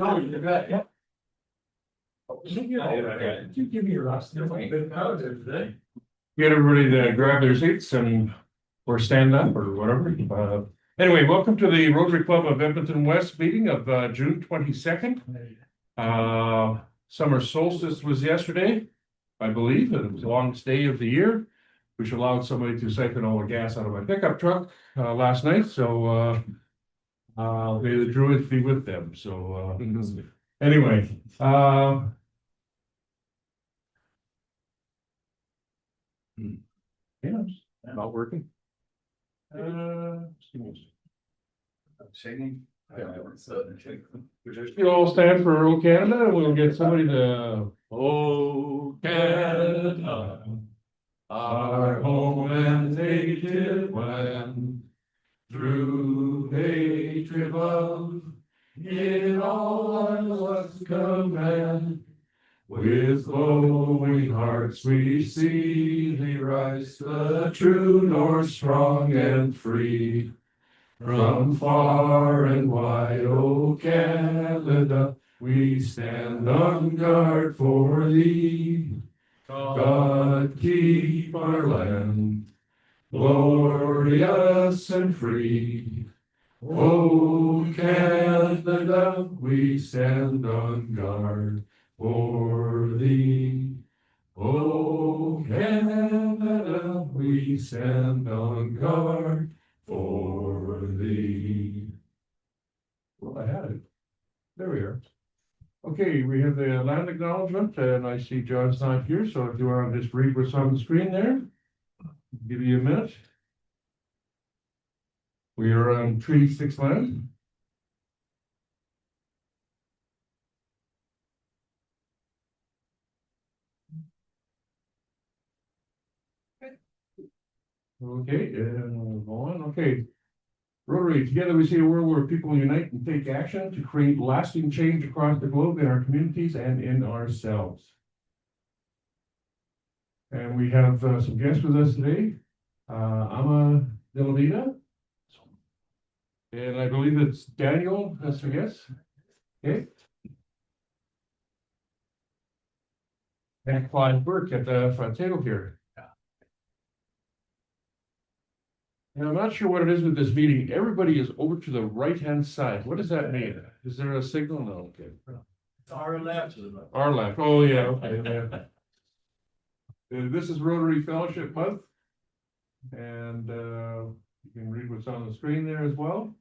Oh, you bet, yeah. You give me your last name. Get everybody to grab their seats and or stand up or whatever. Anyway, welcome to the Rotary Club of Edmonton West meeting of June 22nd. Summer solstice was yesterday, I believe, and it was the longest day of the year, which allowed somebody to siphon all the gas out of my pickup truck last night. So may the druids be with them. So anyway, yeah, not working. Shaking. You all stand for "O Canada," and we'll get somebody to "O Canada, our home and native land, through patriot love, in all our love's command. With glowing hearts we see thee rise, the true North strong and free. From far and wide, O Canada, we stand on guard for thee. God keep our land glorious and free. O Canada, we stand on guard for thee. O Canada, we stand on guard for thee. Well, I had it. There we are. Okay, we have the land acknowledgement, and I see John's not here, so if you want to just read what's on the screen there, I'll give you a minute. We are on Treaty 6 land. Okay, and we'll go on. Okay. Rotary, together we see a world where people unite and take action to create lasting change across the globe in our communities and in ourselves. And we have some guests with us today. Ama Delavita. And I believe it's Daniel, that's our guest. Okay. And Clyde Burke at the front table here. And I'm not sure what it is with this meeting. Everybody is over to the right-hand side. What does that mean? Is there a signal? No, okay. It's our left. Our left. Oh, yeah. Okay. This is Rotary Fellowship Month. And you can read what's on the screen there as well.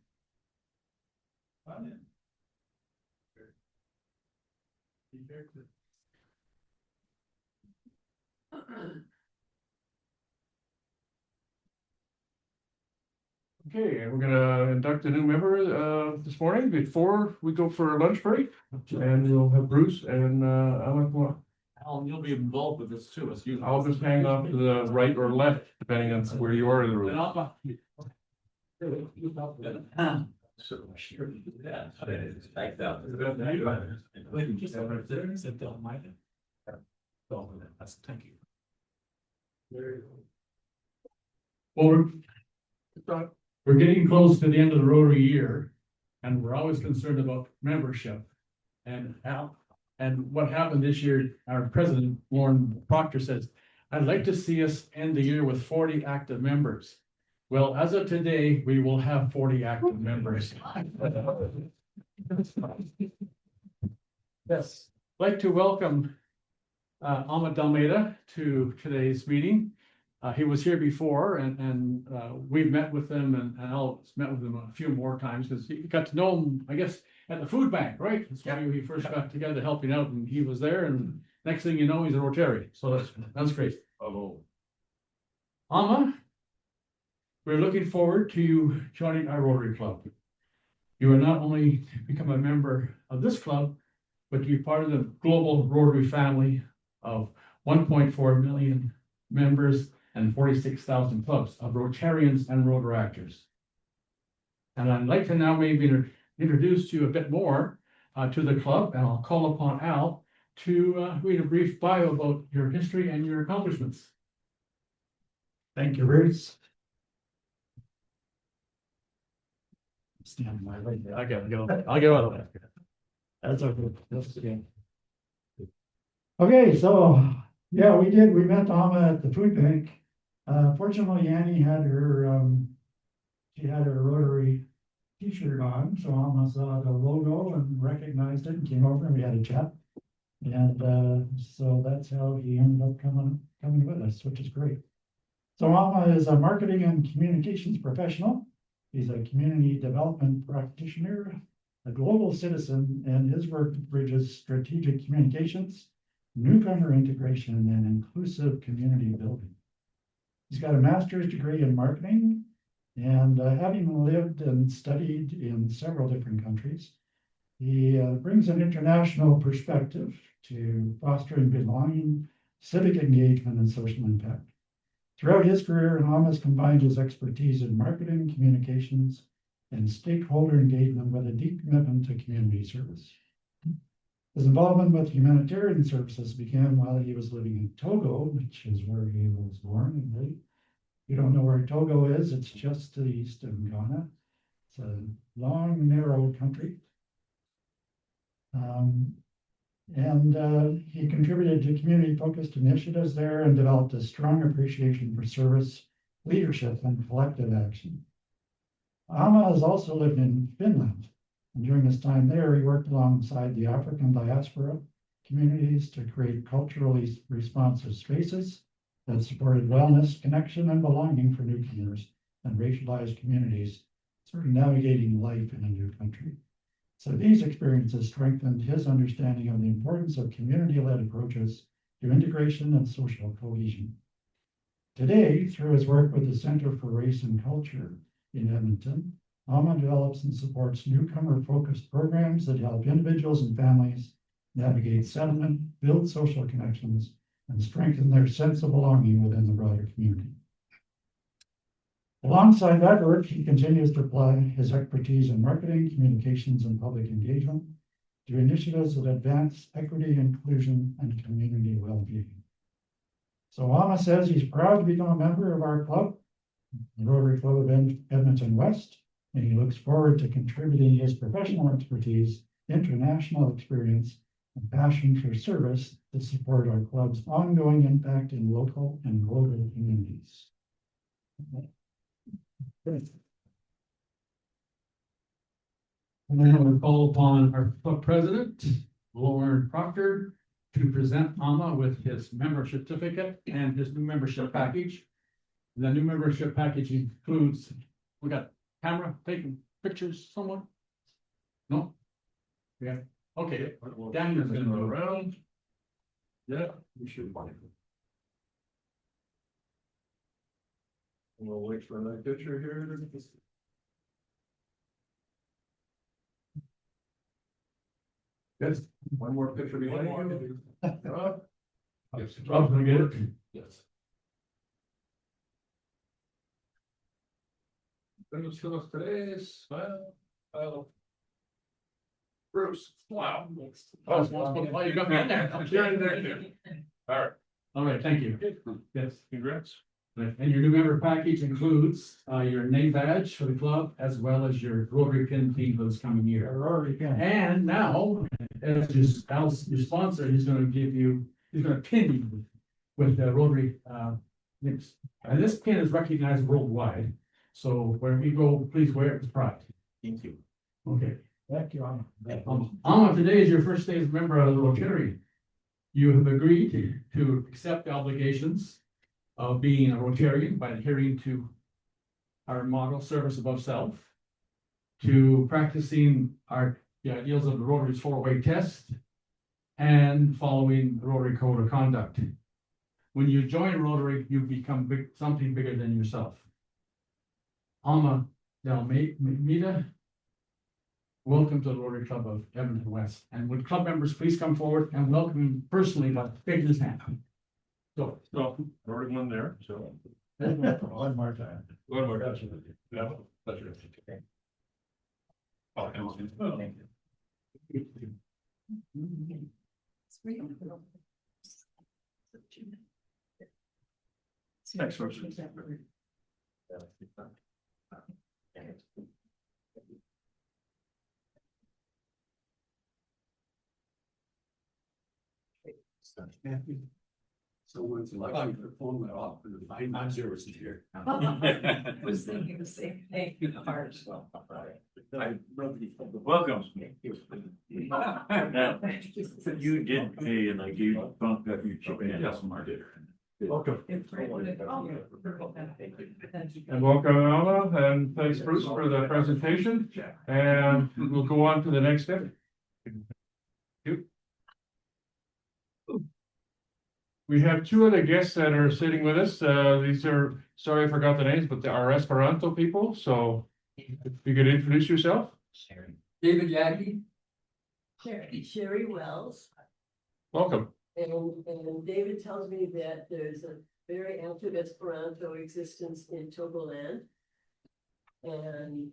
Okay, and we're gonna induct a new member this morning before we go for a lunch break. And we'll have Bruce and Alan, you'll be involved with this too. I'll just hang off to the right or left, depending on where you are in the room. Thank you. Well, we're getting close to the end of the Rotary year, and we're always concerned about membership. And what happened this year, our president, Lauren Proctor, says, "I'd like to see us end the year with 40 active members." Well, as of today, we will have 40 active members. Yes, I'd like to welcome Ahmed Almeida to today's meeting. He was here before, and we've met with him, and I'll met with him a few more times because he got to know him, I guess, at the food bank, right? That's why we first got together helping out, and he was there, and next thing you know, he's a Rotary. So that's great. Hello. Amma, we're looking forward to you joining our Rotary Club. You will not only become a member of this club, but to be part of the global Rotary family of 1.4 million members and 46,000 clubs of Rotarians and Rotaractors. And I'd like to now maybe introduce to you a bit more to the club, and I'll call upon Al to read a brief bio about your history and your accomplishments. Thank you, Bruce. Stand by right there. I'll get out of there. That's okay. That's okay. Okay, so, yeah, we met Alma at the food bank. Fortunately, Annie had she had her Rotary t-shirt on, so Alma saw the logo and recognized it and came over and we had a chat. And so that's how he ended up coming with us, which is great. So Alma is a marketing and communications professional. He's a community development practitioner, a global citizen, and his work bridges strategic communications, newcomer integration, and inclusive community building. He's got a master's degree in marketing, and having lived and studied in several different countries, he brings an international perspective to fostering belonging, civic engagement, and social impact. Throughout his career, Alma has combined his expertise in marketing, communications, and stakeholder engagement with a deep commitment to community service. His involvement with humanitarian services began while he was living in Togo, which is where he was born. If you don't know where Togo is, it's just to the east of Ghana. It's a long, narrow country. He contributed to community-focused initiatives there and developed a strong appreciation for service, leadership, and collective action. Alma has also lived in Finland, and during his time there, he worked alongside the African diaspora communities to create culturally responsive spaces that supported wellness, connection, and belonging for newcomers and racialized communities sort of navigating life in a new country. So these experiences strengthened his understanding of the importance of community-led approaches to integration and social cohesion. Today, through his work with the Center for Race and Culture in Edmonton, Alma develops and supports newcomer-focused programs that help individuals and families navigate settlement, build social connections, and strengthen their sense of belonging within the broader community. Alongside that work, he continues to apply his expertise in marketing, communications, and public engagement to initiatives that advance equity, inclusion, and community well-being. So Alma says he's proud to become a member of our club, the Rotary Club of Edmonton West, and he looks forward to contributing his professional expertise, international experience, and passion for service to support our club's ongoing impact in local and global communities. And then we'll call upon our club president, Lauren Proctor, to present Alma with his membership certificate and his new membership package. The new membership package includes, we got camera taking pictures, someone? No? Yeah, okay, Daniel's gonna go around. Yeah, we should find it. We'll wait for that picture here. Yes. One more picture behind you. Yes, Rob's gonna get it. Yes. Dos, dos, tres, well. Bruce, wow. Oh, you got me in there. You're in there too. All right, thank you. Yes. Congrats. Right, and your new member package includes your name badge for the club as well as your Rotary pin theme for this coming year. Rotary pin. And now, as your sponsor, he's gonna pin you with the Rotary nips. And this pin is recognized worldwide. So wherever you go, please wear it with pride. Thank you. Okay. Thank you, Alma. Alma, today is your first day as a member of the Rotary. You have agreed to accept the obligations of being a Rotarian by adhering to our motto, service above self, to practicing the ideals of the Rotary's four-way test, and following the Rotary Code of Conduct. When you join Rotary, you become something bigger than yourself. Alma Dalmeda, welcome to the Rotary Club of Edmonton West. And would club members please come forward and welcome him personally by shaking his hand. So, Already one there, so. One more time. One more. No, pleasure. Oh, thank you. Thanks, Roger. Someone's lucky the phone went off and the fine service is here. Was thinking the same thing. Welcome. You You did pay and I gave you bump that you chip in. Yes, Mark did. Welcome. And welcome, Alma, and thanks, Bruce, for the presentation. And we'll go on to the next step. We have two other guests that are sitting with us. These are, sorry, I forgot the names, but they are Esperanto people. So if you could introduce yourself. David Yackey. Sherry Wells, Welcome. and David tells me that there's a very active Esperanto existence in Togoland. And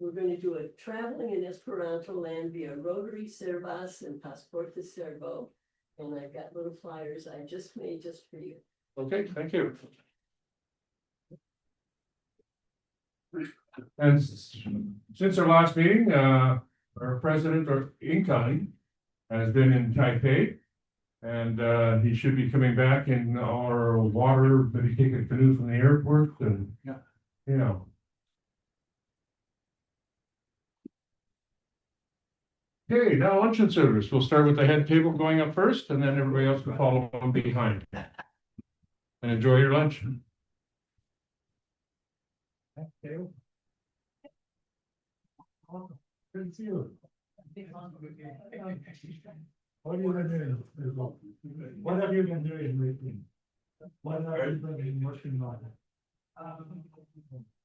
we're going to do a traveling in Esperanto land via Rotary, Servas, and Pasporte Servo. And I've got little flyers I just made just for you. Okay, thank you. And since our last meeting, our president or incoming has been in Taipei. And he should be coming back in our water, maybe take a canoe from the airport and, you know. Okay, now luncheon service. We'll start with the head table going up first, and then everybody else will follow on behind. And enjoy your lunch. Good to see you. What have you been doing? What have you been doing lately? What have you been working on?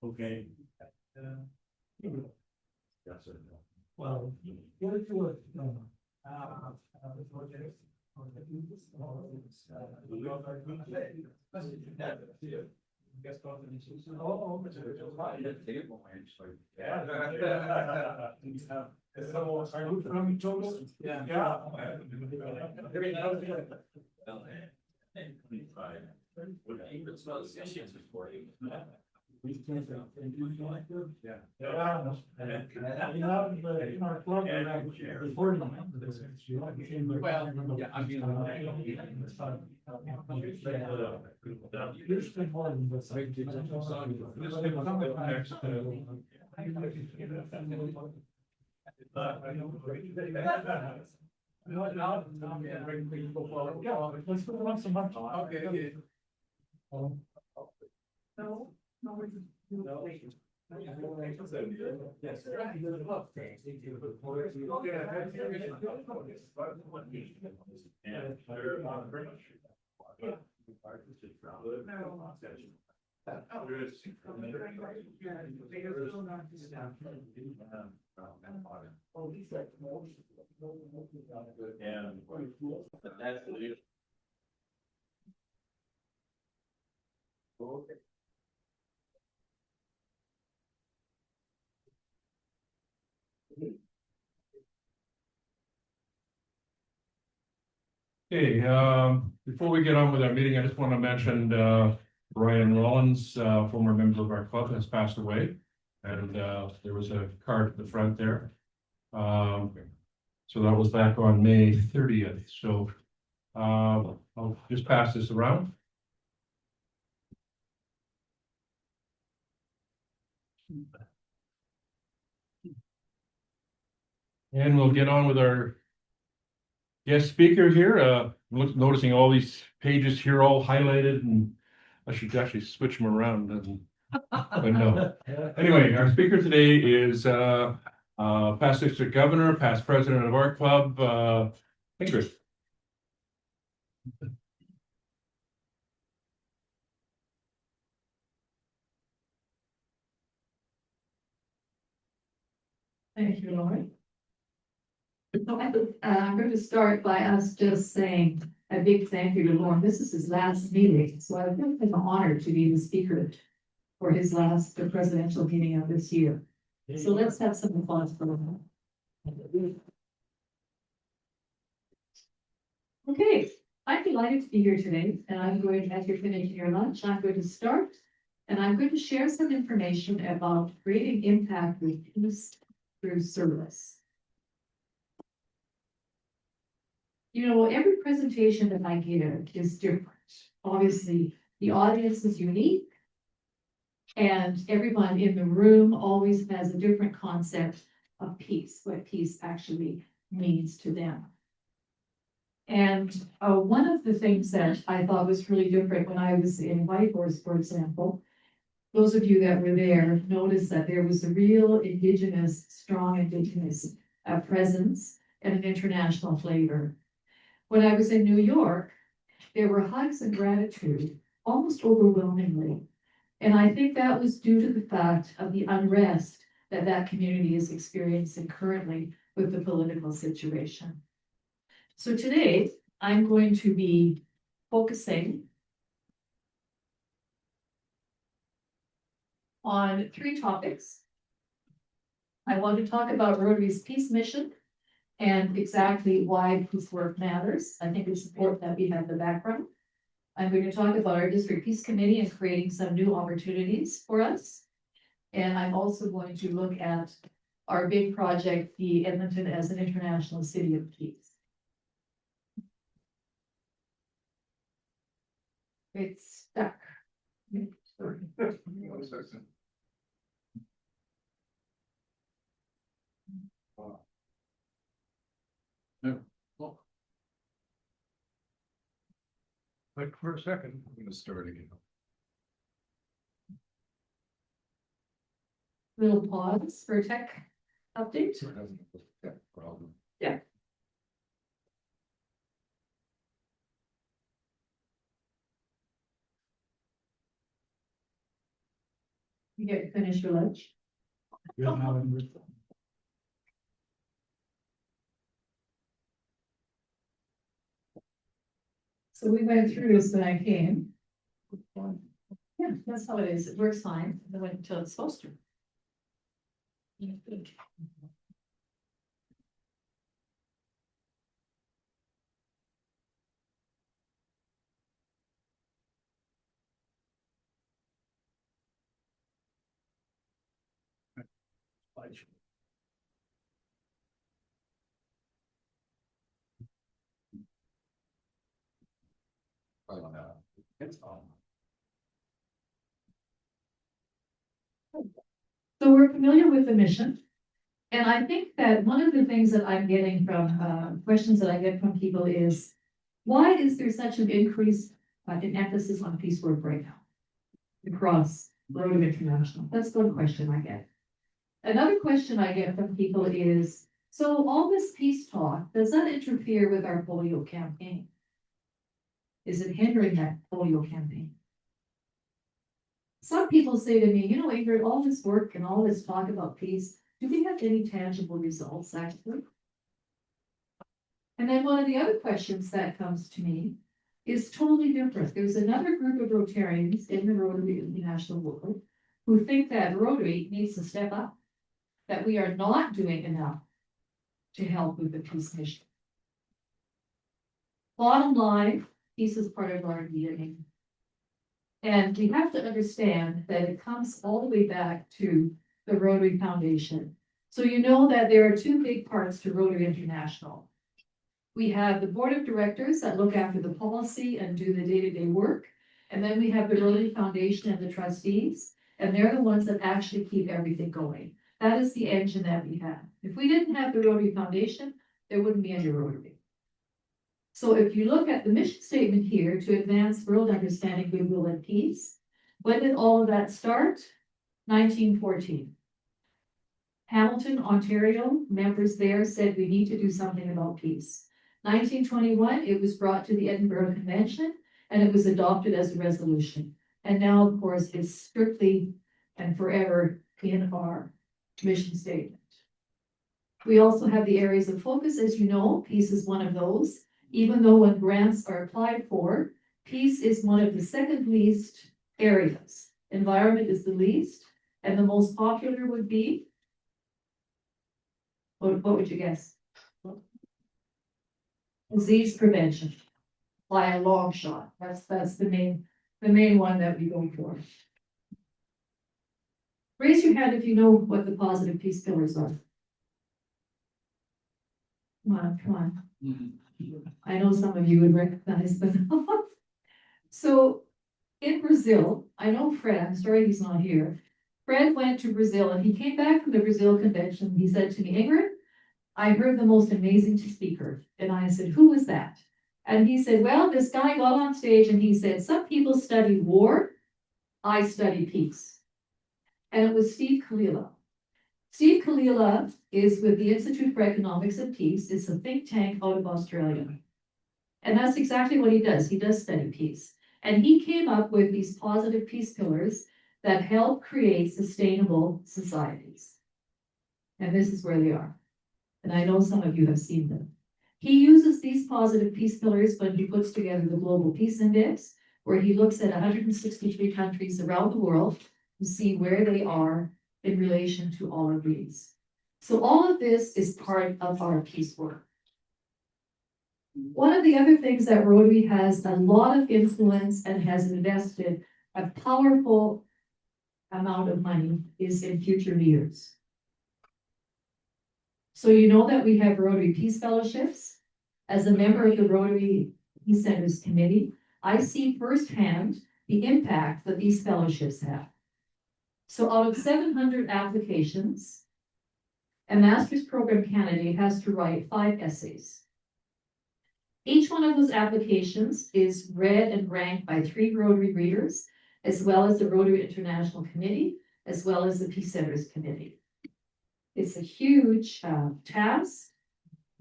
Okay. Well, get it to it. Let's put on some much. Okay. Okay, before we get on with our meeting, I just want to mention, Brian Rollins, former member of our club, has passed away. And, there was a card at the front there. So that was back on May 30th. So, I'll just pass this around. And we'll get on with our guest speaker here. I'm noticing all these pages here all highlighted, and I should actually switch them around. But no. Anyway, our speaker today is past district governor, past president of our club, Ingrid. Thank you, Lauren. So I'm going to start by us just saying a big thank you to Lauren. This is his last meeting, so I think it's an honor to be the speaker for his last presidential meeting of this year. So let's have some applause for him. Okay, I'm delighted to be here today, and I'm going, as you're finishing your lunch, I'm going to start, and I'm going to share some information about creating impact with peace through service. You know, every presentation that I give is different. Obviously, the audience is unique. And everyone in the room always has a different concept of peace, what peace actually means to them. And one of the things that I thought was really different when I was in Whitehorse, for example, those of you that were there noticed that there was a real strong indigenous presence and an international flavor. When I was in New York, there were hugs and gratitude, almost overwhelmingly. And I think that was due to the fact of the unrest that that community is experiencing currently with the political situation. So today, I'm going to be focusing on 3 topics. I want to talk about Rotary's peace mission and exactly why peace work matters. I think it's important that we have the background. I'm going to talk about our district peace committee and creating some new opportunities for us. And I'm also going to look at our big project, the Edmonton as an international city of peace. It's stuck. Wait for a second. I'm gonna start again. Little pause for tech update. So it hasn't a tech problem. Yeah. You get to finish your lunch. Good now, Ingrid. So we went through this when I came. Yeah, that's how it is. It works fine. It went until it's supposed to. Yeah, good. It's on. So we're familiar with the mission. And I think that one of the things that I'm getting from questions that I get from people is, why is there such an increase in emphasis on peace work right now across Rotary International? That's one question I get. Another question I get from people is, so all this peace talk, does that interfere with our polio campaign? Is it hindering that polio campaign? Some people say to me, you know, Ingrid, all this work and all this talk about peace, do we have any tangible results actually? And then one of the other questions that comes to me is totally different. There's another group of Rotarians in the Rotary International world who think that Rotary needs to step up, that we are not doing enough to help with the peace mission. Bottom line, peace is part of our DNA. And we have to understand that it comes all the way back to the Rotary Foundation. So you know that there are 2 big parts to Rotary International. We have the board of directors that look after the policy and do the day-to-day work. And then we have the Rotary Foundation and the trustees, and they're the ones that actually keep everything going. That is the engine that we have. If we didn't have the Rotary Foundation, there wouldn't be any Rotary. So if you look at the mission statement here, to advance world understanding, goodwill, and peace, when did all of that start? 1914. Hamilton, Ontario, members there said we need to do something about peace. 1921, it was brought to the Edinburgh Convention and it was adopted as a resolution. And now, of course, it's strictly and forever in our mission statement. We also have the areas of focus. As you know, peace is one of those. Even though when grants are applied for, peace is one of the second least areas. Environment is the least, and the most popular would be, what would you guess? Disease prevention, by a long shot. That's the main one that we go for. Raise your hand if you know what the positive peace pillars are. Come on. I know some of you would recognize them. So in Brazil, I know Fred, I'm sorry he's not here. Fred went to Brazil and he came back from the Brazil convention. He said to me, Ingrid, I heard the most amazing speaker. And I said, who was that? And he said, well, this guy got on stage and he said, some people study war, I study peace. And it was Steve Kalila. Steve Kalila is with the Institute for Economics and Peace. It's a think tank out of Australia. And that's exactly what he does. He does study peace. And he came up with these positive peace pillars that help create sustainable societies. And this is where they are. And I know some of you have seen them. He uses these positive peace pillars when he puts together the Global Peace Index, where he looks at 163 countries around the world to see where they are in relation to all of these. So all of this is part of our peace work. One of the other things that Rotary has a lot of influence and has invested a powerful amount of money is in future leaders. So you know that we have Rotary Peace Fellowships. As a member of the Rotary Peace Centers Committee, I see firsthand the impact that these fellowships have. So out of 700 applications, a master's program candidate has to write 5 essays. Each one of those applications is read and ranked by 3 Rotary readers, as well as the Rotary International Committee, as well as the Peace Centers Committee. It's a huge task,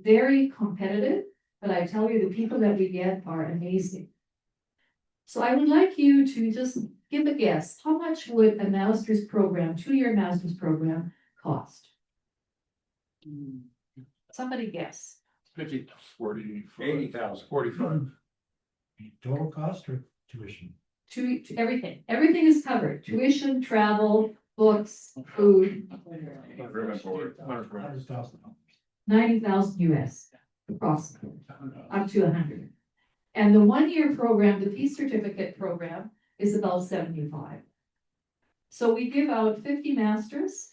very competitive, but I tell you, the people that we get are amazing. So I would like you to just give a guess. How much would a master's program, 2-year master's program, cost? Somebody guess. 50, 40, 80,000. 45. Total cost or tuition? To everything. Everything is covered. Tuition, travel, books, food, $90,000 US, approximately, up to 100. And the 1-year program, the Peace Certificate program, is about 75. So we give out 50 masters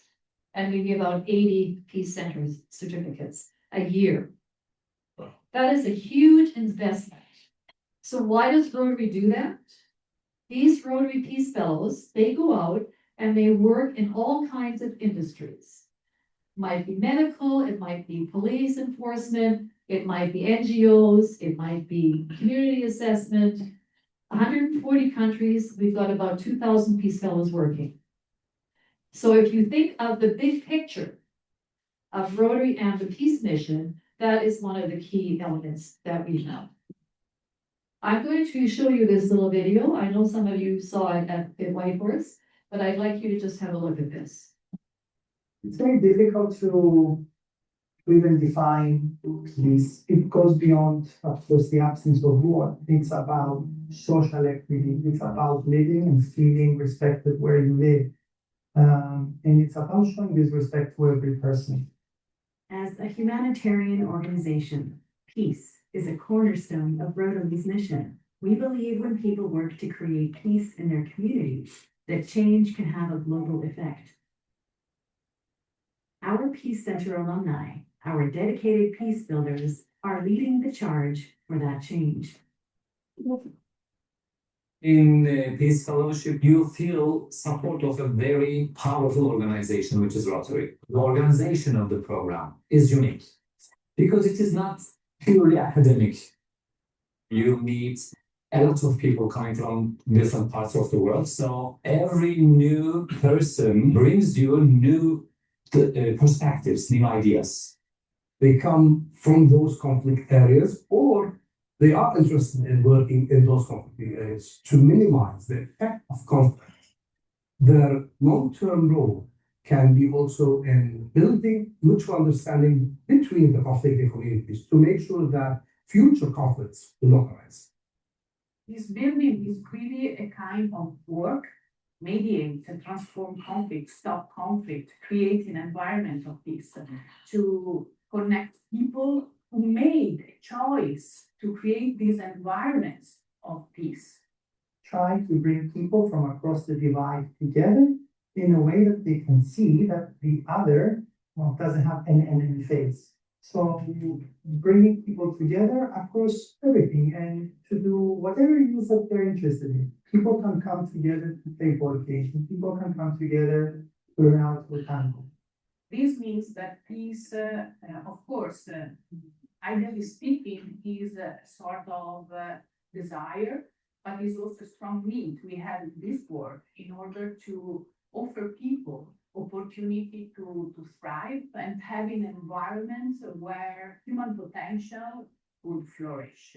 and we give out 80 Peace Centers certificates a year. That is a huge investment. So why does Rotary do that? These Rotary Peace Fellows, they go out and they work in all kinds of industries. Might be medical, it might be police enforcement, it might be NGOs, it might be community assessment. 140 countries, we've got about 2,000 Peace Fellows working. So if you think of the big picture of Rotary and the Peace Mission, that is one of the key elements that we have. I'm going to show you this little video. I know some of you saw it at Whitehorse, but I'd like you to just have a look at this. It's very difficult to even define peace. It goes beyond, of course, the absence of war. It's about social equity. It's about living and feeling respected where you live. And it's about showing this respect to every person. As a humanitarian organization, peace is a cornerstone of Rotary's mission. We believe when people work to create peace in their communities, that change can have a global effect. Our Peace Center alumni, our dedicated peace builders, are leading the charge for that change. In the Peace Fellowship, you feel support of a very powerful organization, which is Rotary. The organization of the program is unique because it is not purely academic. You meet a lot of people coming from different parts of the world. So every new person brings you new perspectives, new ideas. They come from those conflict areas, or they are interested in working in those conflict areas to minimize the effect of conflict. Their long-term role can be also in building mutual understanding between the conflicting communities to make sure that future conflicts will not arise. This building is really a kind of work, mediate and transform conflict, stop conflict, create an environment of peace, to connect people who made a choice to create these environments of peace. Try to bring people from across the divide together in a way that they can see that the other doesn't have an enemy face. So bringing people together across everything and to do whatever it is that they're interested in. People can come together to play board games, and people can come together to learn how to tango. This means that peace, of course, ideally speaking, is a sort of desire, but is also strong need we have in this work in order to offer people opportunity to thrive and have an environment where human potential would flourish.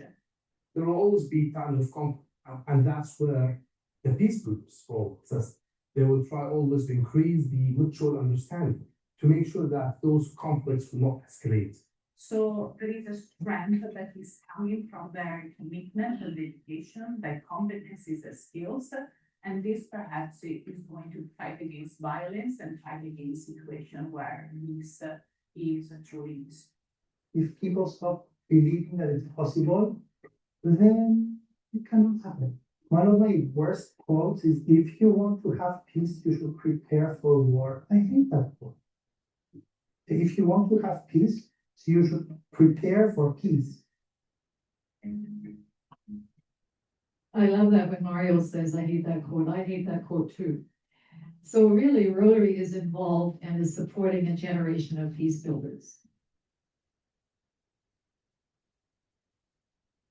There will always be times of conflict, and that's where the peace groups will exist. They will try always to increase the mutual understanding to make sure that those conflicts will not escalate. So there is a strength that is coming from their commitment and dedication, their competencies and skills. And this perhaps is going to fight against violence and fight against situations where this is truly used. If people stop believing that it's possible, then it cannot happen. One of my worst quotes is, if you want to have peace, you should prepare for war. I hate that quote. If you want to have peace, you should prepare for peace. I love that when Mario says, I hate that quote. I hate that quote too. So really, Rotary is involved and is supporting a generation of peace builders.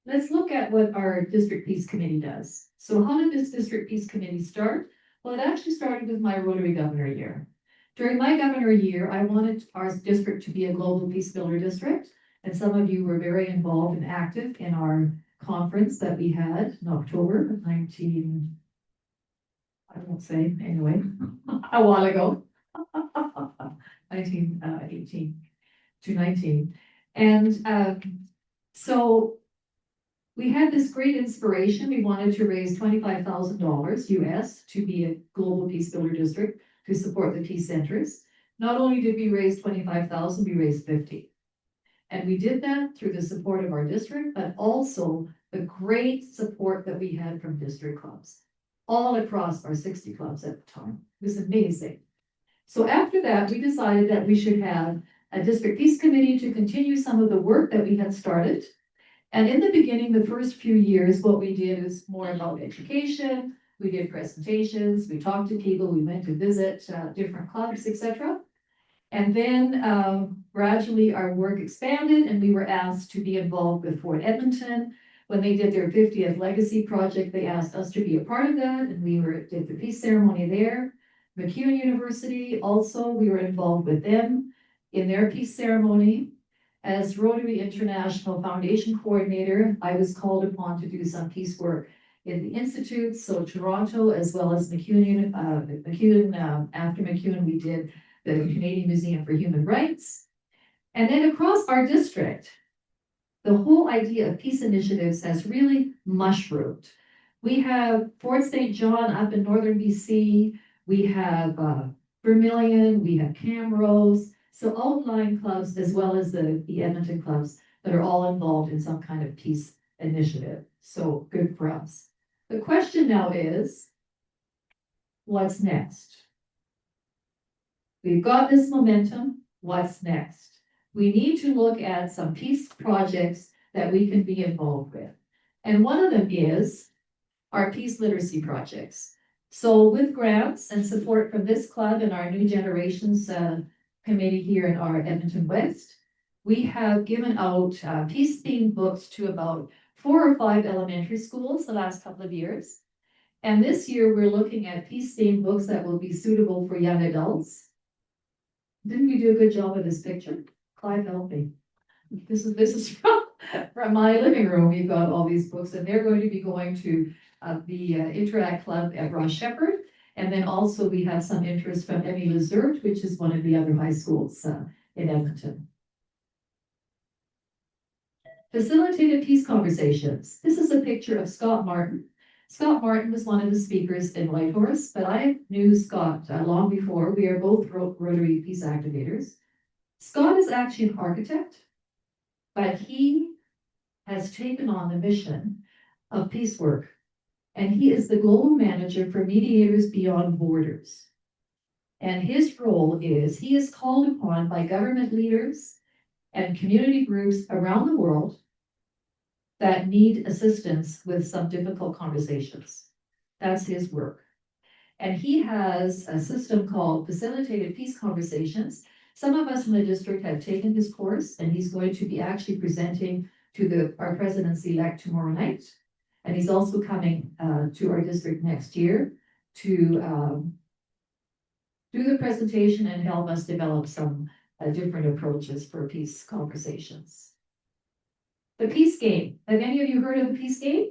Let's look at what our District Peace Committee does. So how did this District Peace Committee start? Well, it actually started with my Rotary Governor year. During my governor year, I wanted our district to be a global peace builder district. And some of you were very involved and active in our conference that we had in October of I won't say anyway, a while ago, 1918 to 19. And so we had this great inspiration. We wanted to raise $25,000 US to be a global peace builder district to support the peace centers. Not only did we raise 25,000, we raised 50. And we did that through the support of our district, but also the great support that we had from district clubs, all across our 60 clubs at the time. It was amazing. So after that, we decided that we should have a district peace committee to continue some of the work that we had started. And in the beginning, the first few years, what we did is more about education. We did presentations, we talked to people, we went to visit different clubs, etc. And then gradually our work expanded and we were asked to be involved with Fort Edmonton. When they did their 50th Legacy Project, they asked us to be a part of that, and we did the peace ceremony there. MacEwan University, also, we were involved with them in their peace ceremony. As Rotary International Foundation Coordinator, I was called upon to do some peace work in the institutes, so Toronto, as well as MacEwan, after MacEwan, we did the Canadian Museum for Human Rights. And then across our district, the whole idea of peace initiatives has really mushroomed. We have Fort St. John up in northern BC, we have Vermilion, we have Camrose, so outlying clubs as well as the Edmonton clubs that are all involved in some kind of peace initiative. So good for us. The question now is, what's next? We've got this momentum, what's next? We need to look at some peace projects that we can be involved with. And one of them is our peace literacy projects. So with grants and support from this club and our New Generations committee here in our Edmonton West, we have given out peace-themed books to about 4 or 5 elementary schools the last couple of years. And this year we're looking at peace-themed books that will be suitable for young adults. Didn't we do a good job of this picture? Clive, help me. This is from my living room. We've got all these books, and they're going to be going to the Interact Club at Ross Shepherd. And then also we have some interest from Emmy Lizert, which is one of the other high schools in Edmonton. Facilitated peace conversations. This is a picture of Scott Martin. Scott Martin was one of the speakers in Whitehorse, but I knew Scott long before. We are both Rotary Peace Activators. Scott is actually an architect, but he has taken on the mission of peace work, and he is the global manager for Mediators Beyond Borders. And his role is, he is called upon by government leaders and community groups around the world that need assistance with some difficult conversations. That's his work. And he has a system called Facilitated Peace Conversations. Some of us in the district have taken his course, and he's going to be actually presenting to our presidents-elect tomorrow night. And he's also coming to our district next year to do the presentation and help us develop some different approaches for peace conversations. The Peace Game. Have any of you heard of the Peace Game?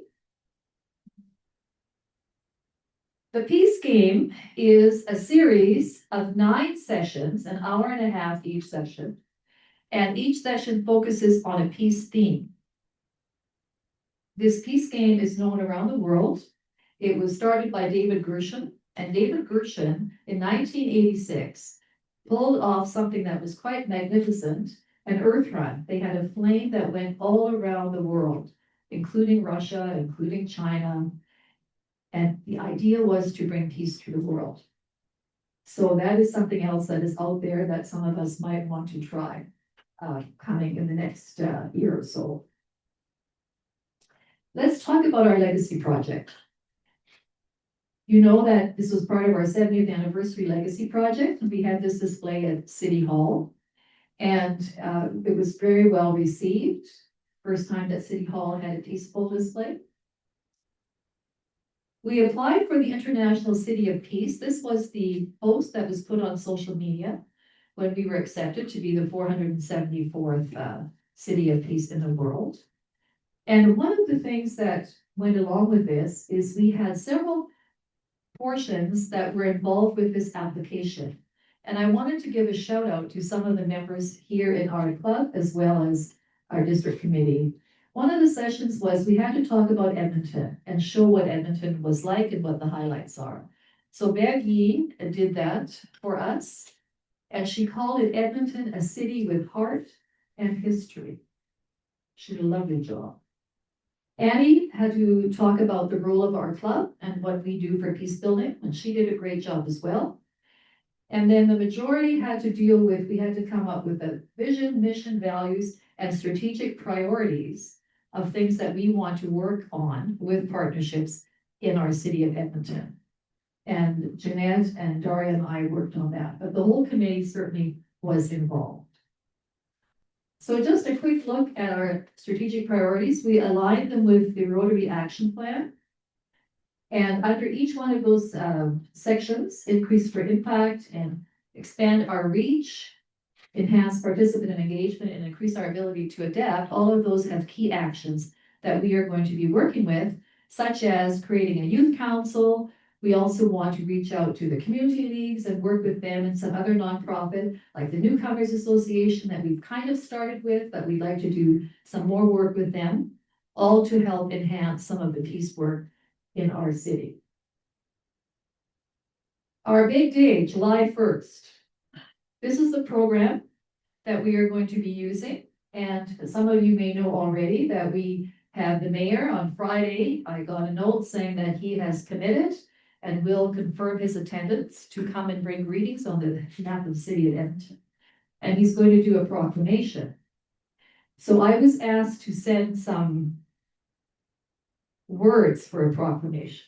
The Peace Game is a series of 9 sessions, an hour and a half each session, and each session focuses on a peace theme. This Peace Game is known around the world. It was started by David Gershon, and David Gershon in 1986 pulled off something that was quite magnificent, an Earth Run. They had a flame that went all around the world, including Russia, including China. And the idea was to bring peace to the world. So that is something else that is out there that some of us might want to try coming in the next year or so. Let's talk about our legacy project. You know that this was part of our 70th anniversary legacy project. We had this display at City Hall, and it was very well received. First time that City Hall had a peaceful display. We applied for the International City of Peace. This was the post that was put on social media when we were accepted to be the 474th City of Peace in the world. And one of the things that went along with this is we had several portions that were involved with this application. And I wanted to give a shout out to some of the members here in our club as well as our district committee. One of the sessions was we had to talk about Edmonton and show what Edmonton was like and what the highlights are. So Bergine did that for us, and she called it Edmonton, a city with heart and history. She did a lovely job. Annie had to talk about the role of our club and what we do for peace building, and she did a great job as well. And then the majority had to deal with, we had to come up with a vision, mission, values, and strategic priorities of things that we want to work on with partnerships in our city of Edmonton. And Jeanette and Daria and I worked on that, but the whole committee certainly was involved. So just a quick look at our strategic priorities. We aligned them with the Rotary Action Plan. And under each one of those sections, increase for impact and expand our reach, enhance participant engagement, and increase our ability to adapt, all of those have key actions that we are going to be working with, such as creating a youth council. We also want to reach out to the community leagues and work with them and some other nonprofit, like the Newcomers Association that we've kind of started with, but we'd like to do some more work with them, all to help enhance some of the peace work in our city. Our big day, July 1st. This is the program that we are going to be using. And some of you may know already that we have the mayor on Friday. I got a note saying that he has committed and will confirm his attendance to come and bring greetings on the behalf of the city of Edmonton. And he's going to do a proclamation. So I was asked to send some words for a proclamation.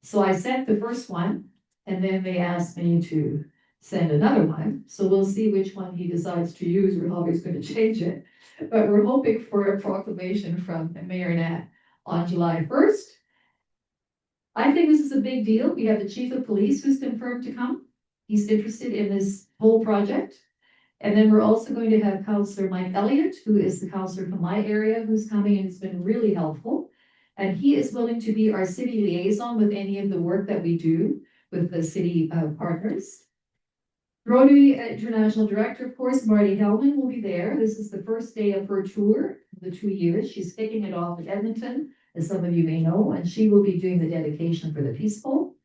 So I sent the first one, and then they asked me to send another one. So we'll see which one he decides to use. We're always going to change it. But we're hoping for a proclamation from Mayor Nat on July 1st. I think this is a big deal. We have the chief of police who's confirmed to come. He's interested in this whole project. And then we're also going to have Councillor Mike Elliott, who is the councillor from my area, who's coming and has been really helpful. And he is willing to be our city liaison with any of the work that we do with the city partners. Rotary International Director, of course, Marty Hellman will be there. This is the first day of her tour, the 2 years. She's kicking it off in Edmonton, as some of you may know, and she will be doing the dedication for the peaceful.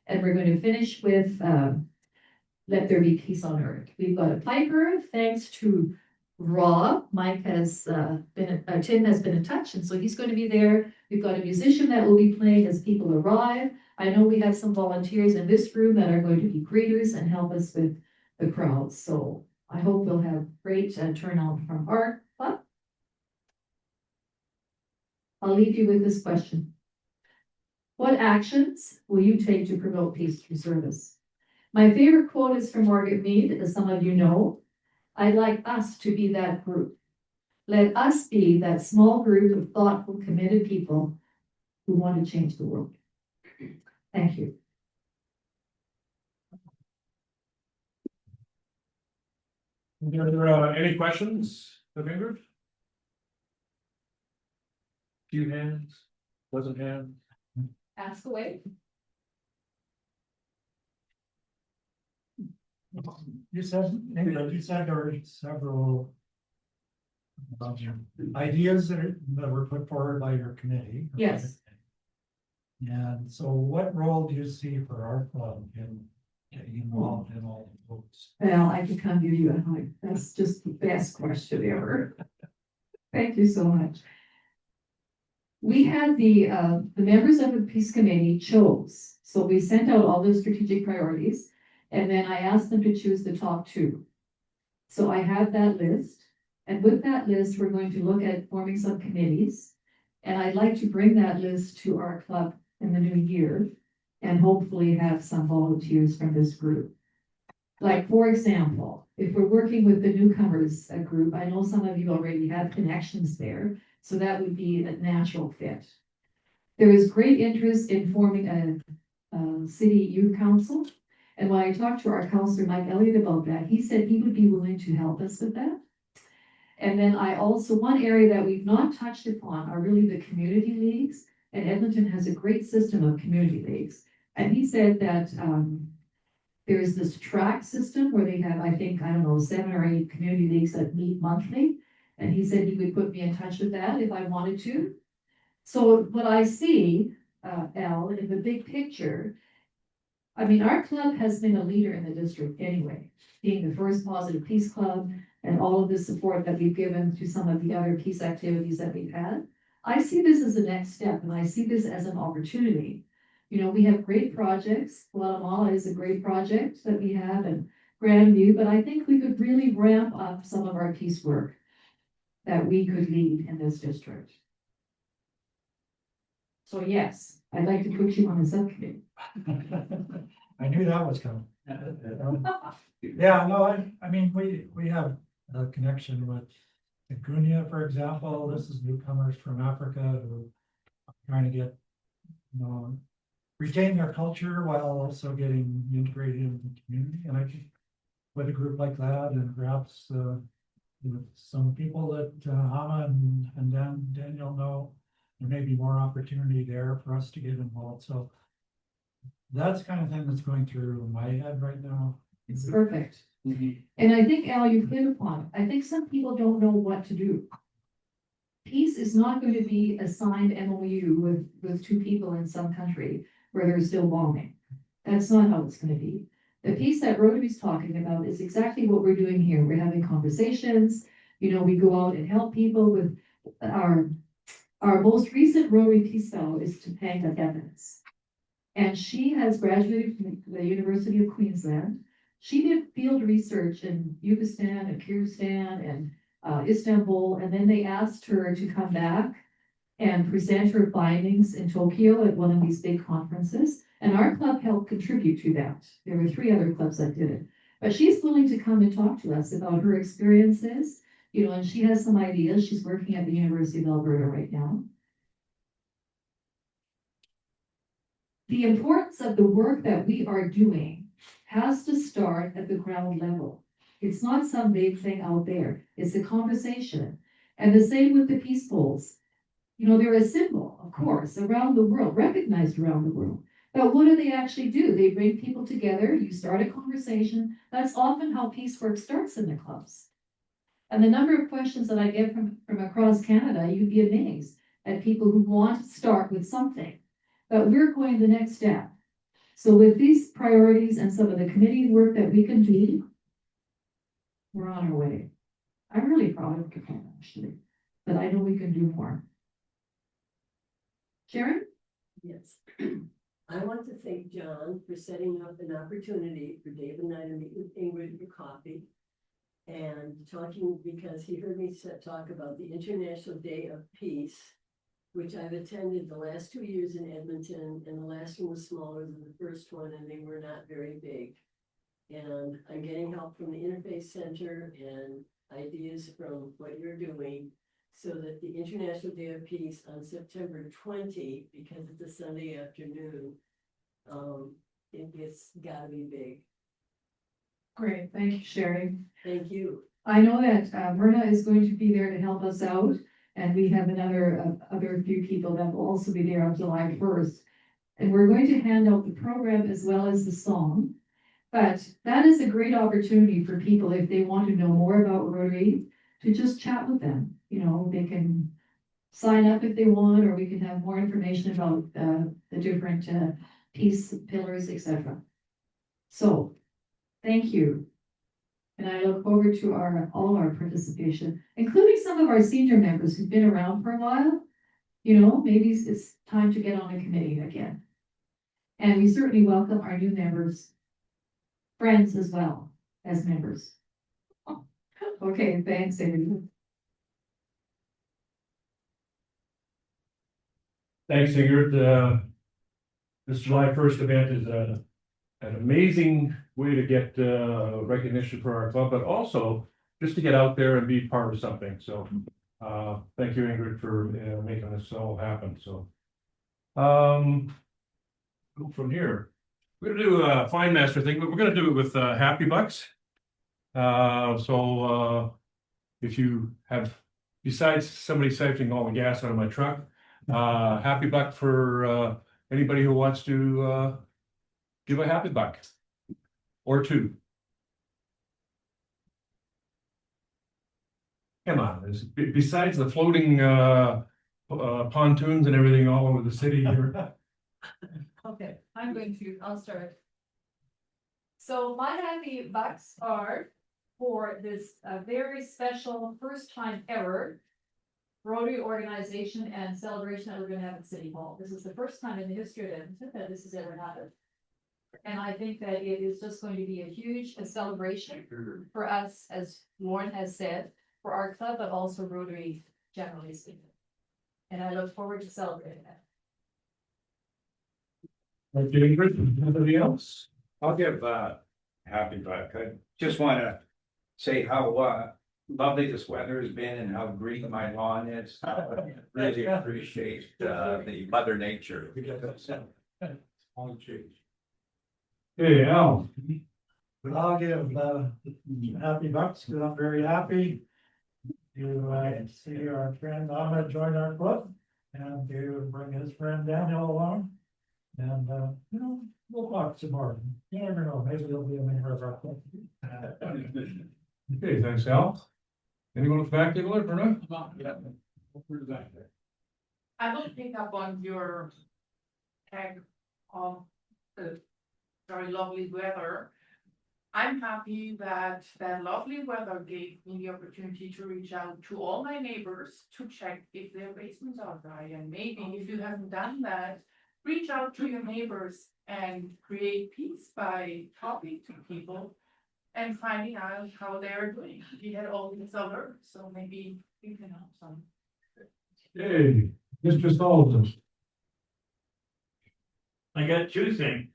And we're going to finish with Let There Be Peace on Earth. We've got a piper, thanks to Rob. Mike has Tim has been in touch, and so he's going to be there. We've got a musician that will be playing as people arrive. I know we have some volunteers in this room that are going to be greeters and help us with the crowd. So I hope we'll have great turnout from our club. I'll leave you with this question. What actions will you take to promote peace through service? My favorite quote is from Margaret Mead, as some of you know. I'd like us to be that group. Let us be that small group of thoughtful, committed people who want to change the world. Thank you. Are there any questions of Ingrid? Few hands, dozen hands. Ask away. You said, Ingrid, you said there are several ideas that were put forward by your committee. Yes. And so what role do you see for our club in getting involved in all of those? Well, I could come to you and like, that's just the best question ever. Thank you so much. We had the members of the Peace Committee chose. So we sent out all the strategic priorities and then I asked them to choose the top 2. So I have that list. And with that list, we're going to look at forming some committees. And I'd like to bring that list to our club in the new year and hopefully have some volunteers from this group. Like, for example, if we're working with the newcomers group, I know some of you already have connections there, so that would be a natural fit. There is great interest in forming a city youth council. And when I talked to our councillor, Mike Elliott, about that, he said he would be willing to help us with that. And then I also, one area that we've not touched upon are really the community leagues. And Edmonton has a great system of community leagues. And he said that there's this track system where they have, I think, I don't know, 7 or 8 community leagues that meet monthly. And he said he would put me in touch with that if I wanted to. So what I see, Al, in the big picture, I mean, our club has been a leader in the district anyway, being the first positive peace club and all of the support that we've given to some of the other peace activities that we've had. I see this as a next step and I see this as an opportunity. You know, we have great projects. Guatemala is a great project that we have and Grandview, but I think we could really ramp up some of our peace work that we could lead in this district. So yes, I'd like to put you on a subcommittee. I knew that was coming. Yeah, no, I mean, we have a connection with Guinea, for example. This is newcomers from Africa who are trying to get, you know, retain their culture while also getting integrated in the community. And I think with a group like that and perhaps with some people that Hama and Daniel know, there may be more opportunity there for us to get involved. So that's the kind of thing that's going through my head right now. It's perfect. And I think, Al, you've hit upon it. I think some people don't know what to do. Peace is not going to be a signed MOU with 2 people in some country where there's still bombing. That's not how it's going to be. The peace that Rotary's talking about is exactly what we're doing here. We're having conversations. You know, we go out and help people with our most recent Rotary Peace Fellow is Topanga Evans. And she has graduated from the University of Queensland. She did field research in Uzbekistan and Kyrgyzstan and Istanbul, and then they asked her to come back and present her findings in Tokyo at one of these big conferences. And our club helped contribute to that. There were 3 other clubs that did it. But she's willing to come and talk to us about her experiences, you know, and she has some ideas. She's working at the University of Alberta right now. The importance of the work that we are doing has to start at the ground level. It's not some big thing out there. It's a conversation. And the same with the peace polls. You know, they're a symbol, of course, around the world, recognized around the world. But what do they actually do? They bring people together. You start a conversation. That's often how peace work starts in the clubs. And the number of questions that I get from across Canada, you'd be amazed at people who want to start with something. But we're going the next step. So with these priorities and some of the committee work that we can do, we're on our way. I'm really proud of Japan, actually, but I know we can do more. Sharon? Yes. I want to thank John for setting up an opportunity for Dave and I to meet with Ingrid for coffee. and talking because he heard me talk about the International Day of Peace, which I've attended the last 2 years in Edmonton, and the last one was smaller than the first one, and they were not very big. And I'm getting help from the Interfaith Center and ideas from what you're doing, so that the International Day of Peace on September 20, because it's a Sunday afternoon, it's gotta be big. Great, thank you, Sherry. Thank you. I know that Myrna is going to be there to help us out, and we have other few people that will also be there on July 1st. And we're going to hand out the program as well as the song. But that is a great opportunity for people, if they want to know more about Rotary, to just chat with them. You know, they can sign up if they want, or we can have more information about the different peace pillars, etc. So, thank you. And I look forward to all our participation, including some of our senior members who've been around for a while. You know, maybe it's time to get on a committee again. And we certainly welcome our new members, friends as well as members. Okay, thanks, Ingrid. Thanks, Ingrid. This July 1st event is an amazing way to get recognition for our club, but also just to get out there and be part of something. So thank you, Ingrid, for making this all happen. So go from here. We're gonna do a Fine Master thing, but we're gonna do it with Happy Bucks. If you have, besides somebody siphoning all the gas out of my truck, Happy Buck for anybody who wants to give a Happy Buck or two. Come on, besides the floating pontoons and everything all over the city here. Okay, I'll start. So my happy bucks are for this very special first time ever Rotary organization and celebration that we're gonna have at City Hall. This is the first time in the history of Edmonton that this has ever happened. And I think that it is just going to be a huge celebration for us, as Lauren has said, for our club, but also Rotary generally speaking. And I look forward to celebrating that. Okay, anybody else? I'll give Happy Buck. I just wanna say how lovely this weather has been and how green my lawn is. I really appreciate the Mother Nature. Hey, Al. I'll give Happy Bucks, because I'm very happy to see our friend Ahmed join our club and to bring his friend Daniel along. And we'll talk some more. You never know, maybe he'll be a member of our club. Okay, thanks, Al. Anyone with back table or not? Yeah. I will pick up on your tag of the very lovely weather. I'm happy that lovely weather gave me the opportunity to reach out to all my neighbors to check if their basements are dry. And maybe if you haven't done that, reach out to your neighbors and create peace by talking to people and finding out how they're doing. We had all this summer, so maybe you can help some. Hey, Mr. Sullivan. I got two things.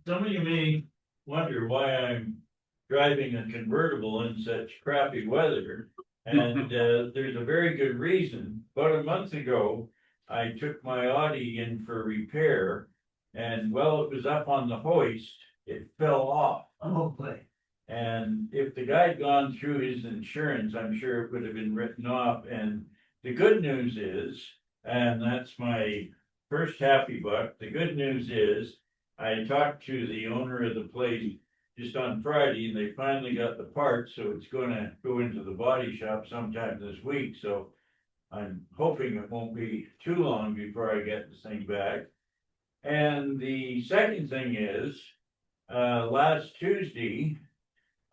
Some of you may wonder why I'm driving a convertible in such crappy weather. And there's a very good reason. About a month ago, I took my Audi in for repair, and while it was up on the hoist, it fell off. Oh, boy. And if the guy had gone through his insurance, I'm sure it would have been written off. And the good news is, and that's my first happy buck, the good news is, I talked to the owner of the place just on Friday, and they finally got the parts, so it's gonna go into the body shop sometime this week, so I'm hoping it won't be too long before I get this thing back. And the second thing is, last Tuesday,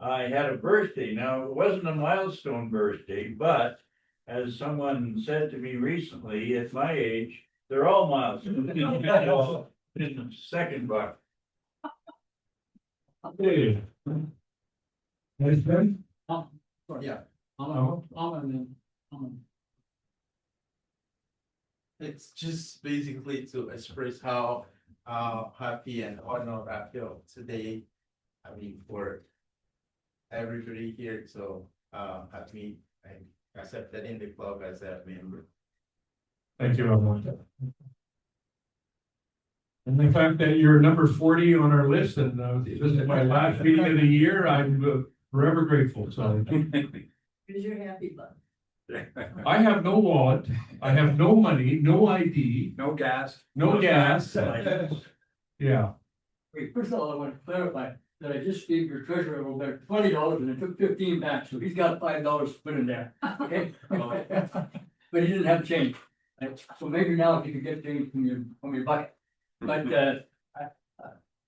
I had a birthday. Now, it wasn't a milestone birthday, but as someone said to me recently, at my age, they're all milestones. Second buck. Hey. Nice, Ben? Yeah, it's just basically to express how happy and honored I feel today. I mean, for everybody here, so have me accepted in the club as a member. Thank you, everyone. And the fact that you're number 40 on our list, and this is my last meeting of the year, I'm forever grateful, so. Here's your happy button. I have no wallet, I have no money, no ID, No gas. no gas. Yeah, Wait, first of all, I want to clarify that I just gave your treasurer over there $20 and I took 15 back, so he's got $5 to put in there, okay? But he didn't have change, right? So maybe now if you could get change from your bucket. But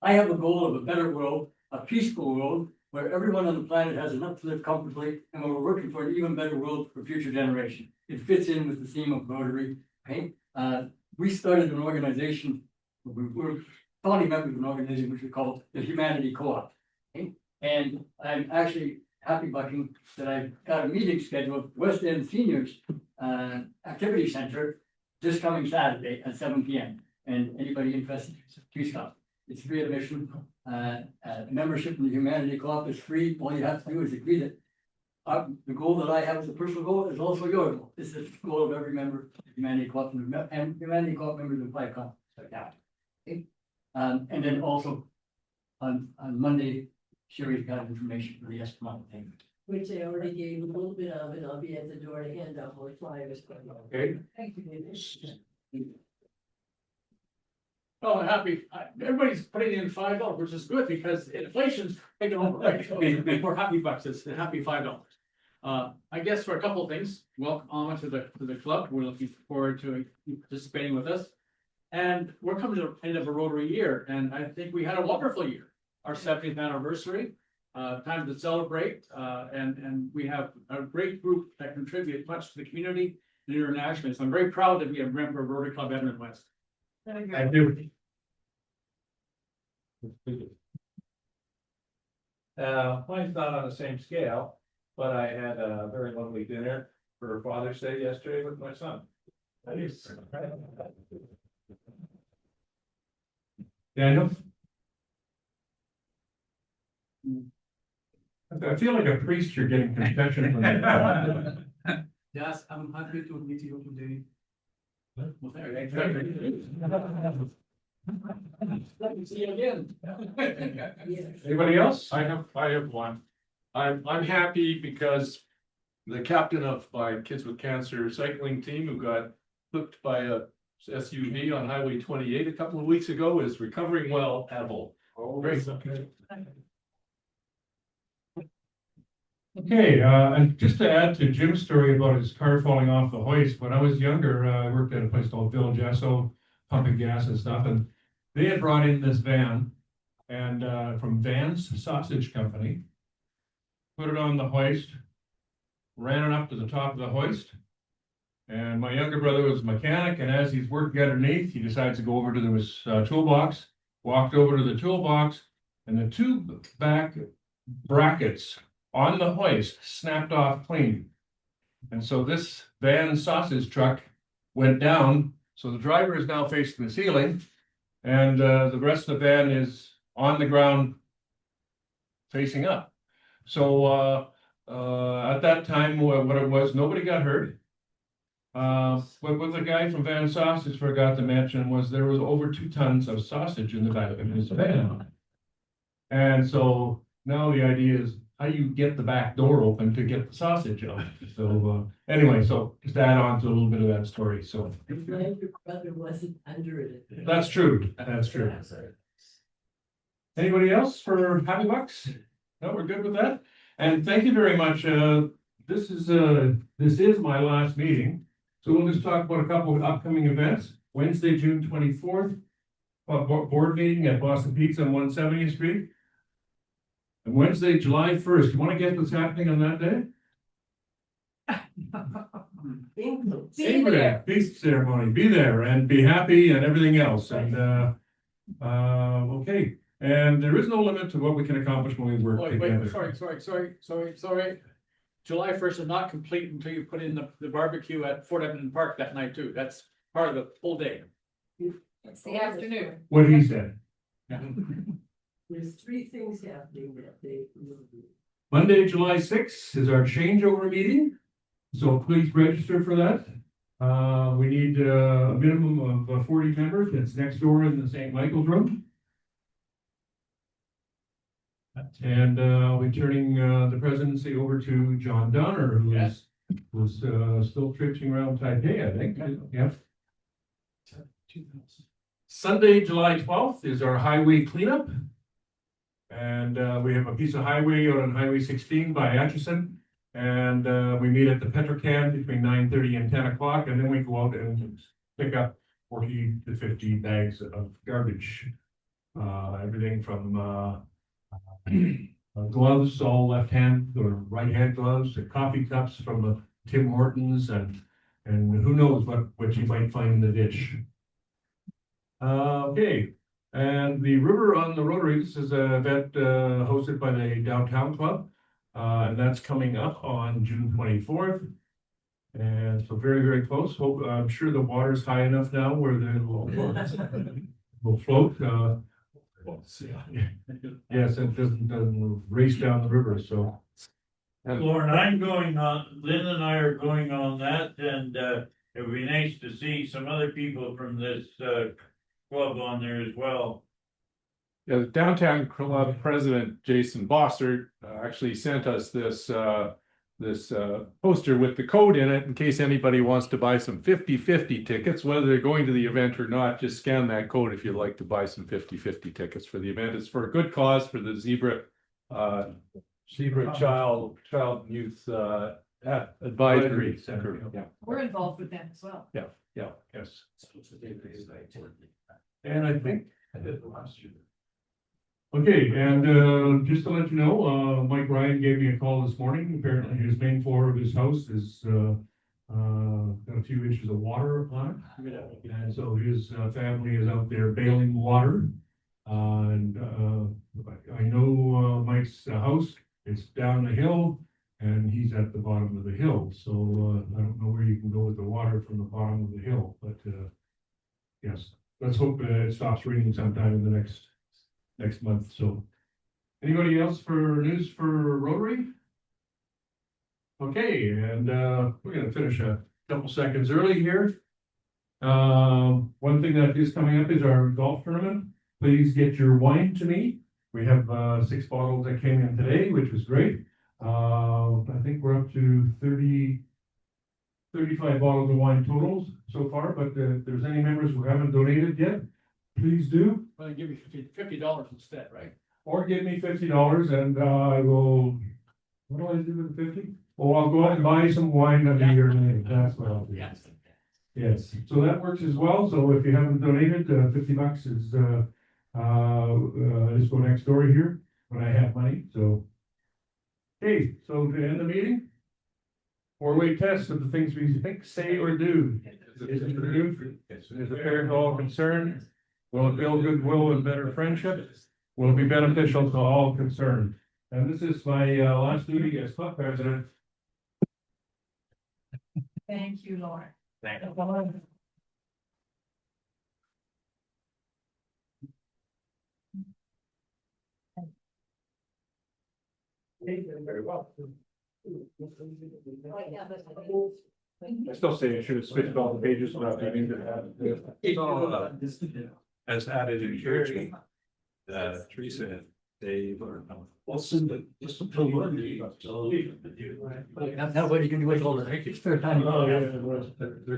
I have a goal of a better world, a peaceful world, where everyone on the planet has enough to live comfortably, and where we're working for an even better world for future generations. It fits in with the theme of Rotary, okay? We started an organization, we're founding members of an organization which we call the Humanity Co-op. Okay? And I'm actually happy bucking that I've got a meeting scheduled, West End Seniors Activity Center, this coming Saturday at 7 p.m. And anybody interested, please come. It's free admission. Membership in the Humanity Co-op is free. All you have to do is agree that the goal that I have as a personal goal is also your goal. This is the goal of every member of the Humanity Co-op, and Humanity Co-op members apply conference right now. Okay? And then also on Monday, Sherry's got information for the Esquimalt thing. Which I already gave a little bit of, and I'll be at the door to hand out more flyers. okay. Thank you, David. Oh, I'm happy. Everybody's putting in $5, which is good because inflation's taking over, right? So we're happy bucks, it's a happy $5. I guess for a couple of things, welcome Alma to the club. We're looking forward to you participating with us. And we're coming to the end of a Rotary year, and I think we had a wonderful year. Our 70th anniversary, time to celebrate, and we have a great group that contribute much to the community and internationally. So I'm very proud to be a member of Rotary Club Edmonton West. I do. Mine's not on the same scale, but I had a very lovely dinner for Father's Day yesterday with my son. Daniel? I feel like a priest, you're getting confession from me. Yes, I'm happy to meet you today. Well, let me see you again. Anybody else? I have one. I'm happy because the captain of my Kids with Cancer cycling team who got hooked by a SUV on Highway 28 a couple of weeks ago is recovering well at home. Oh, great. Okay, and just to add to Jim's story about his car falling off the hoist, when I was younger, I worked at a place called Bill Gesso, pumping gas and stuff, and they had brought in this van and from Van's Sausage Company, put it on the hoist, ran it up to the top of the hoist. And my younger brother was a mechanic, and as he's working underneath, he decides to go over to his toolbox, walked over to the toolbox, and the two back brackets on the hoist snapped off clean. And so this van sausage truck went down. So the driver is now facing the ceiling, and the rest of the van is on the ground facing up. So at that time, what it was, nobody got hurt. What the guy from Van Sausage forgot to mention was there was over 2 tons of sausage in the back of his van. And so now the idea is how you get the back door open to get the sausage out. So anyway, so just add on to a little bit of that story. So I'm glad your brother wasn't under it. that's true. That's true. Anybody else for Happy Bucks? No, we're good with that. And thank you very much. This is my last meeting. So we'll just talk about a couple of upcoming events. Wednesday, June 24th, board meeting at Boston Pizza on 170th Street. And Wednesday, July 1st. You want to guess what's happening on that day? Ingrid, peace ceremony. Be there and be happy and everything else. And okay. And there is no limit to what we can accomplish when we work Wait, together. sorry. July 1st is not complete until you put in the barbecue at Fort Edmonton Park that night too. That's part of the full day. It's the afternoon. What he said. There's three things happening that day. Monday, July 6th is our changeover meeting. So please register for that. We need a minimum of 40 members. It's next door in the St. Michael's room. And I'll be turning the presidency over to John Donner, who's still traipsing around Taipei, I think. Yeah. Sunday, July 12th is our highway cleanup. And we have a piece of highway out on Highway 16 by Atchison. And we meet at the Petrocam between 9:30 and 10 o'clock. And then we go out and pick up 40 to 50 bags of garbage. Everything from gloves, all left hand or right hand gloves, coffee cups from Tim Hortons, and who knows what you might find in the ditch. Okay, and the River on the Rotary, this is an event hosted by the Downtown Club, and that's coming up on June 24th. And so very, very close. Hope, I'm sure the water's high enough now where the will float. Yes, it doesn't race down the river, so. Lauren, I'm going on, Lynn and I are going on that, and it would be nice to see some other people from this club on there as well. Yeah, the Downtown Club President, Jason Bossert, actually sent us this poster with the code in it in case anybody wants to buy some 50/50 tickets, whether they're going to the event or not. Just scan that code if you'd like to buy some 50/50 tickets for the event. It's for a good cause, for the Zebra Child and Youth Advisory Center. Yeah. We're involved with them as well. Yes. And I think I did the last year. Okay, and just to let you know, Mike Ryan gave me a call this morning. Apparently his main floor of his house is got a few inches of water on it. And so his family is out there bailing water. And I know Mike's house, it's down the hill and he's at the bottom of the hill. So I don't know where you can go with the water from the bottom of the hill, but yes, let's hope it stops raining sometime in the next month. So anybody else for news for Rotary? Okay, and we're gonna finish a couple seconds early here. One thing that is coming up is our golf tournament. Please get your wine to me. We have 6 bottles that came in today, which was great. I think we're up to 35 bottles of wine totals so far, but if there's any members who haven't donated yet, please do. Well, give you $50 instead, right? Or give me $50 and I will, what do I do with the 50? Oh, I'll go out and buy some wine under your name. That's what I'll do. Yes. Yes, so that works as well. So if you haven't donated, $50 is, just go next door here when I have money, so. Okay, so to end the meeting, 4-way test of the things we think, say, or do. Is it true? Is it fair to all concerned? Will it build goodwill and better friendship? Will it be beneficial to all concerned? And this is my last duty as club president. Thank you, Lauren. Thank you. Very well. Oh, yeah, but I still say I should have switched all the pages without needing to have. As added in here, Teresa and Dave or. Now what are you gonna do with all the spare time? Oh, yeah. They're